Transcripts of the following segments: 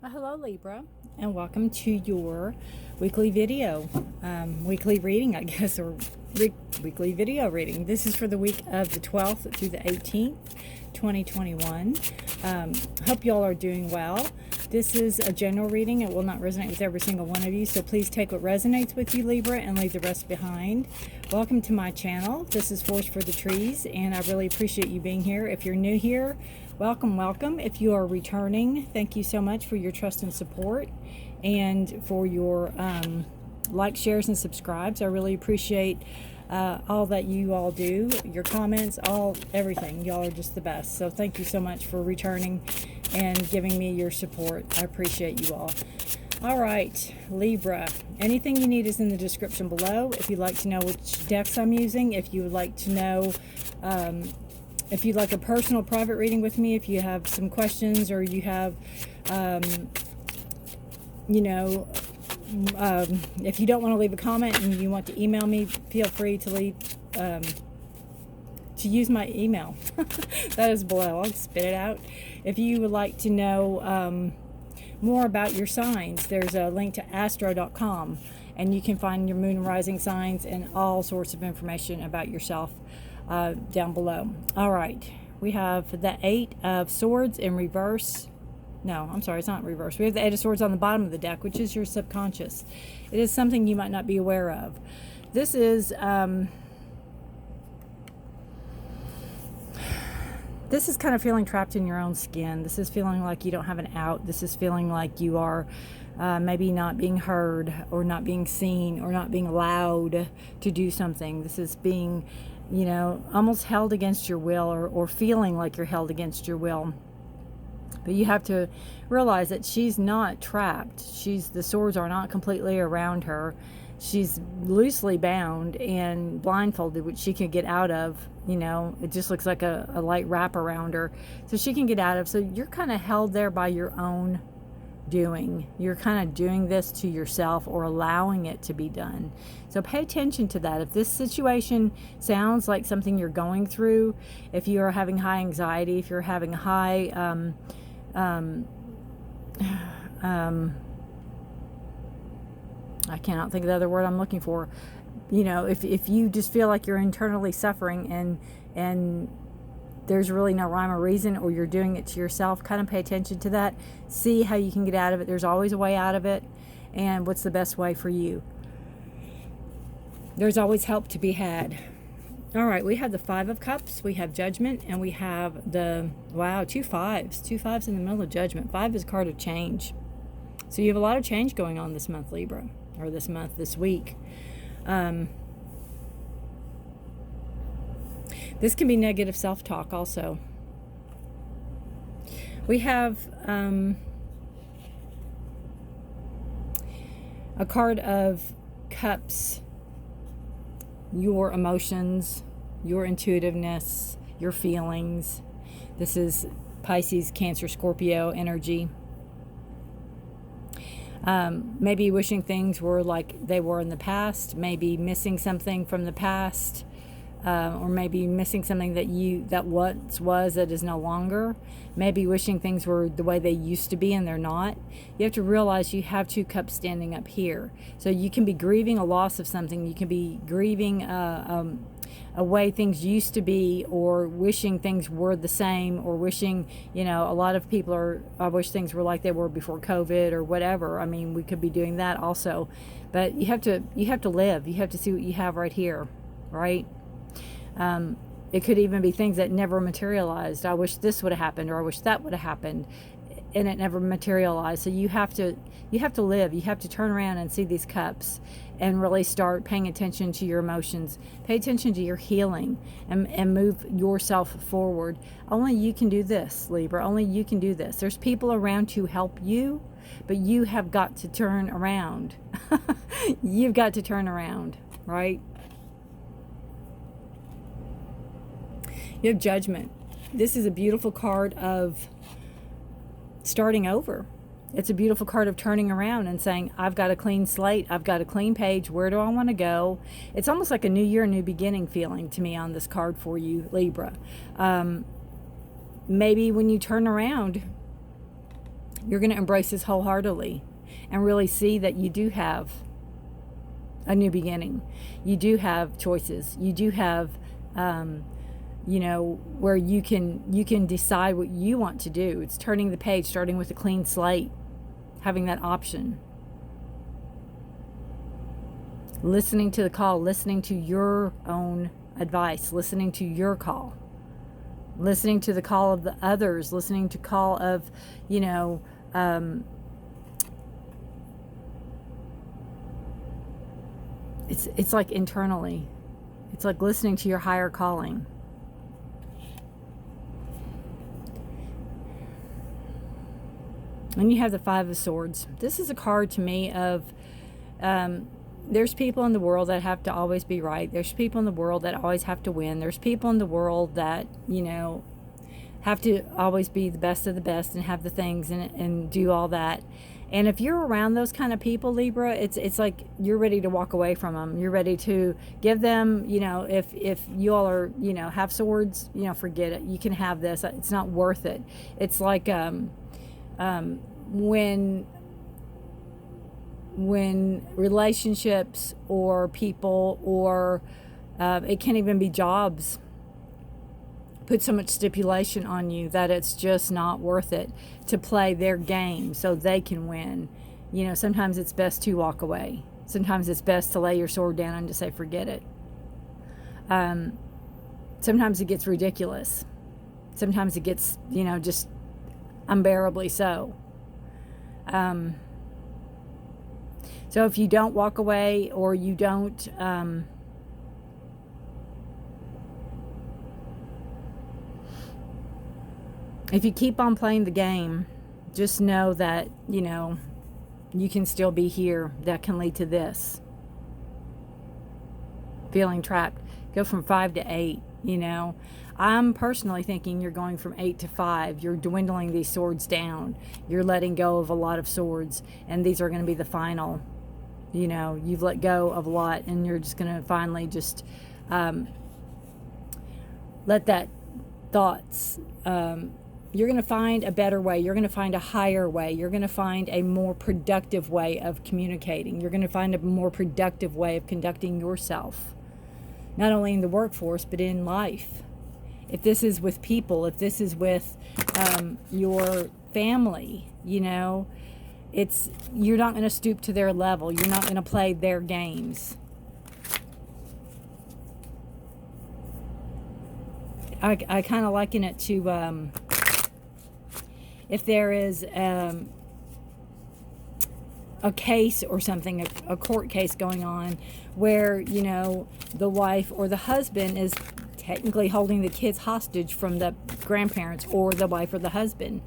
Hello Libra, and welcome to your weekly video, weekly reading, I guess, or weekly video reading. This is for the week of the 12th through the 18th, 2021. Hope y'all are doing well. This is a general reading. It will not resonate with every single one of you, so please take what resonates with you, Libra, and leave the rest behind. Welcome to my channel. This is Forest for the Trees, and I really appreciate you being here. If you're new here, welcome. If you are returning, thank you so much for your trust and support, and for your likes, shares, and subscribes. I really appreciate all that you all do, your comments, everything. Y'all are just the best. So thank you so much for returning and giving me your support. I appreciate you all. All right, Libra, anything you need is in the description below. If you'd like to know which decks I'm using, if you would like to know if you'd like a personal private reading with me, if you have some questions, or you have if you don't want to leave a comment and you want to email me, feel free to leave to use my email. That is below. I'll spit it out. If you would like to know more about your signs, there's a link to astro.com, and you can find your moon and rising signs and all sorts of information about yourself down below. All right, we have the Eight of Swords in reverse. No, I'm sorry, it's not reverse. We have the Eight of Swords on the bottom of the deck, which is your subconscious. It is something you might not be aware of. This is kind of feeling trapped in your own skin. This is feeling like you don't have an out. This is feeling like you are maybe not being heard, or not being seen, or not being allowed to do something. This is being, almost held against your will, or feeling like you're held against your will. But you have to realize that she's not trapped. The swords are not completely around her. She's loosely bound and blindfolded, which she can get out of. It just looks like a light wrap around her, so she can get out of. So you're kind of held there by your own doing. You're kind of doing this to yourself, or allowing it to be done. So pay attention to that. If this situation sounds like something you're going through, if you are having high anxiety, if you're having high I cannot think of the other word I'm looking for. If you just feel like you're internally suffering, and there's really no rhyme or reason, or you're doing it to yourself, kind of pay attention to that. See how you can get out of it. There's always a way out of it, and what's the best way for you. There's always help to be had. All right, we have the Five of Cups, we have Judgment, and we have the, wow, two fives in the middle of Judgment. Five is a card of change. So you have a lot of change going on this month, Libra, or this week. This can be negative self-talk also. We have a card of Cups, your emotions, your intuitiveness, your feelings. This is Pisces, Cancer, Scorpio energy. Maybe wishing things were like they were in the past, maybe missing something from the past, or maybe missing something that once was that is no longer. Maybe wishing things were the way they used to be and they're not. You have to realize you have two cups standing up here. So you can be grieving a loss of something. You can be grieving a way things used to be, or wishing things were the same, or wishing, a lot of people I wish things were like they were before COVID, or whatever. I mean, we could be doing that also. But you have to live. You have to see what you have right here, right? It could even be things that never materialized. I wish this would have happened, or I wish that would have happened, and it never materialized. So you have to live. You have to turn around and see these cups, and really start paying attention to your emotions. Pay attention to your healing, and move yourself forward. Only you can do this, Libra. Only you can do this. There's people around to help you, but you have got to turn around. You've got to turn around, right? You have Judgment. This is a beautiful card of starting over. It's a beautiful card of turning around and saying, I've got a clean slate. I've got a clean page. Where do I want to go? It's almost like a new year, new beginning feeling to me on this card for you, Libra. Maybe when you turn around, You're going to embrace this wholeheartedly and really see that you do have a new beginning. You do have choices. You do have, where you can decide what you want to do. It's turning the page, starting with a clean slate, having that option. Listening to the call, listening to your own advice, listening to your call, listening to the call of the others, listening to call of, it's like internally. It's like listening to your higher calling. And you have the Five of Swords. This is a card to me of, there's people in the world that have to always be right. There's people in the world that always have to win. There's people in the world that, have to always be the best of the best and have the things and do all that. And if you're around those kind of people, Libra, it's like you're ready to walk away from them. You're ready to give them, if you all are, have swords, forget it. You can have this. It's not worth it. It's like when relationships or people or it can even be jobs put so much stipulation on you that it's just not worth it to play their game so they can win. Sometimes it's best to walk away. Sometimes it's best to lay your sword down and just say, forget it. Sometimes it gets ridiculous. Sometimes it gets, just unbearably so. So if you don't walk away or you don't, if you keep on playing the game, just know that, you can still be here. That can lead to this. Feeling trapped. Go from 5 to 8, I'm personally thinking you're going from 8 to 5. You're dwindling these swords down. You're letting go of a lot of swords. And these are going to be the final. You've let go of a lot. And you're just going to finally just let that thoughts... you're going to find a better way. You're going to find a higher way. You're going to find a more productive way of communicating. You're going to find a more productive way of conducting yourself. Not only in the workforce, but in life. If this is with people, if this is with your family, you're not going to stoop to their level. You're not going to play their games. I kind of liken it to if there is a case or something, a court case going on where, the wife or the husband is technically holding the kids hostage from the grandparents or the wife or the husband,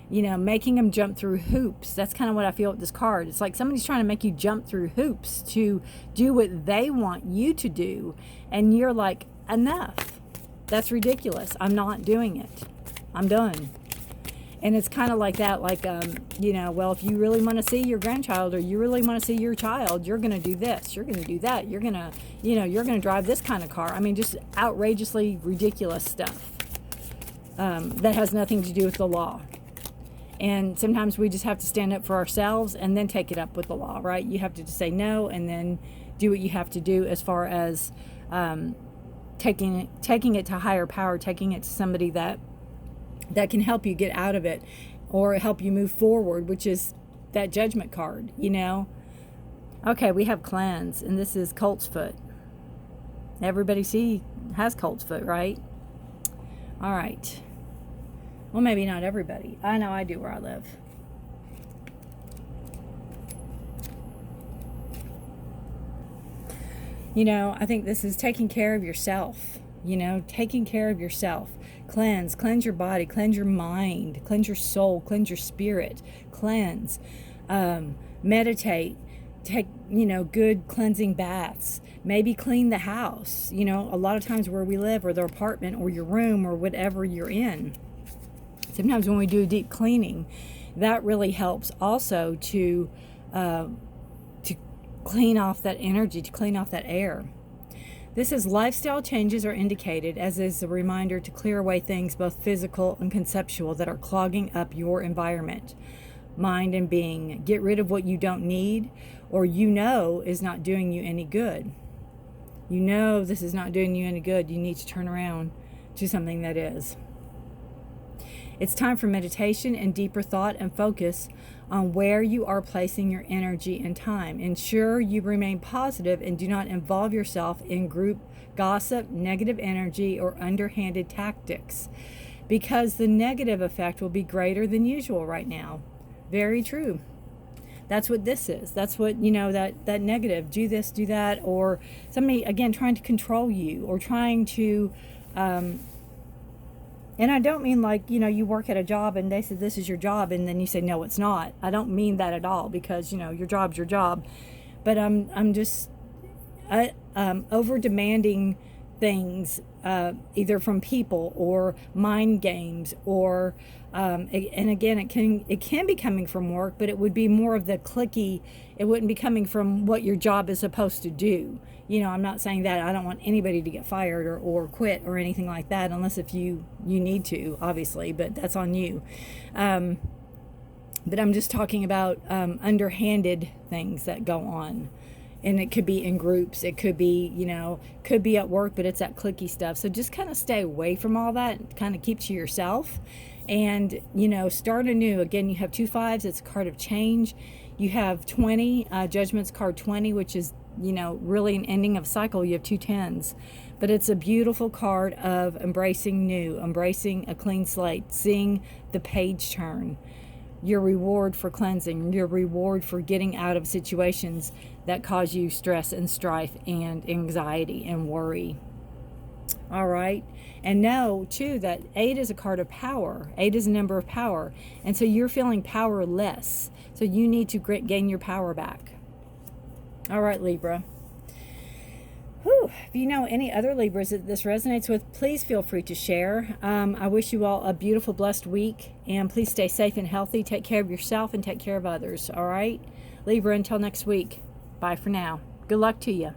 making them jump through hoops. That's kind of what I feel with this card. It's like somebody's trying to make you jump through hoops to do what they want you to do. And you're like, enough. That's ridiculous. I'm not doing it. I'm done. And it's kind of like that, like, well, if you really want to see your grandchild or you really want to see your child, you're going to do this, you're going to do that, you're going to, you're going to drive this kind of car. I mean, just outrageously ridiculous stuff that has nothing to do with the law. And sometimes we just have to stand up for ourselves and then take it up with the law, right? You have to just say no and then do what you have to do as far as taking it to higher power, taking it to somebody that can help you get out of it or help you move forward, which is that Judgment card, Okay, we have cleanse, and this is colt's foot. Everybody has colt's foot, right? All right. Well, maybe not everybody. I know I do where I live. I think this is taking care of yourself, taking care of yourself. Cleanse your body, cleanse your mind, cleanse your soul, cleanse your spirit, cleanse, meditate, take, good cleansing baths, maybe clean the house, a lot of times where we live or the apartment or your room or whatever you're in. Sometimes when we do a deep cleaning, that really helps also to clean off that energy, to clean off that air. This is lifestyle changes are indicated, as is a reminder to clear away things both physical and conceptual that are clogging up your environment. mind and being. Get rid of what you don't need or is not doing you any good. This is not doing you any good. You need to turn around to something that is. It's time for meditation and deeper thought and focus on where you are placing your energy and time. Ensure you remain positive and do not involve yourself in group gossip, negative energy, or underhanded tactics, because the negative effect will be greater than usual right now. Very true. That's what this is. That's what, that negative, do this, do that, or somebody, again, trying to control you or trying to, and I don't mean like, you work at a job and they said, this is your job. And then you say, no, it's not. I don't mean that at all, because, your job's your job. But I'm just over demanding things, either from people or mind games or, and again, it can be coming from work, but it would be more of the clicky. It wouldn't be coming from what your job is supposed to do. I'm not saying that I don't want anybody to get fired or quit or anything like that, unless if you need to, obviously, but that's on you. But I'm just talking about underhanded things that go on. And it could be in groups. It could be, could be at work, but it's that clicky stuff. So just kind of stay away from all that. Kind of keep to yourself and, start anew. Again, you have 2 5s. It's a card of change. You have 20, Judgment's card 20, which is, really an ending of cycle. You have 2 10s. But it's a beautiful card of embracing new, embracing a clean slate, seeing the page turn. Your reward for cleansing, your reward for getting out of situations that cause you stress and strife and anxiety and worry. All right. And know, too, that 8 is a card of power. 8 is a number of power. And so you're feeling powerless. So you need to gain your power back. All right, Libra. Whew. If you know any other Libras that this resonates with, please feel free to share. I wish you all a beautiful, blessed week. And please stay safe and healthy. Take care of yourself and take care of others. All right? Libra, until next week. Bye for now. Good luck to you.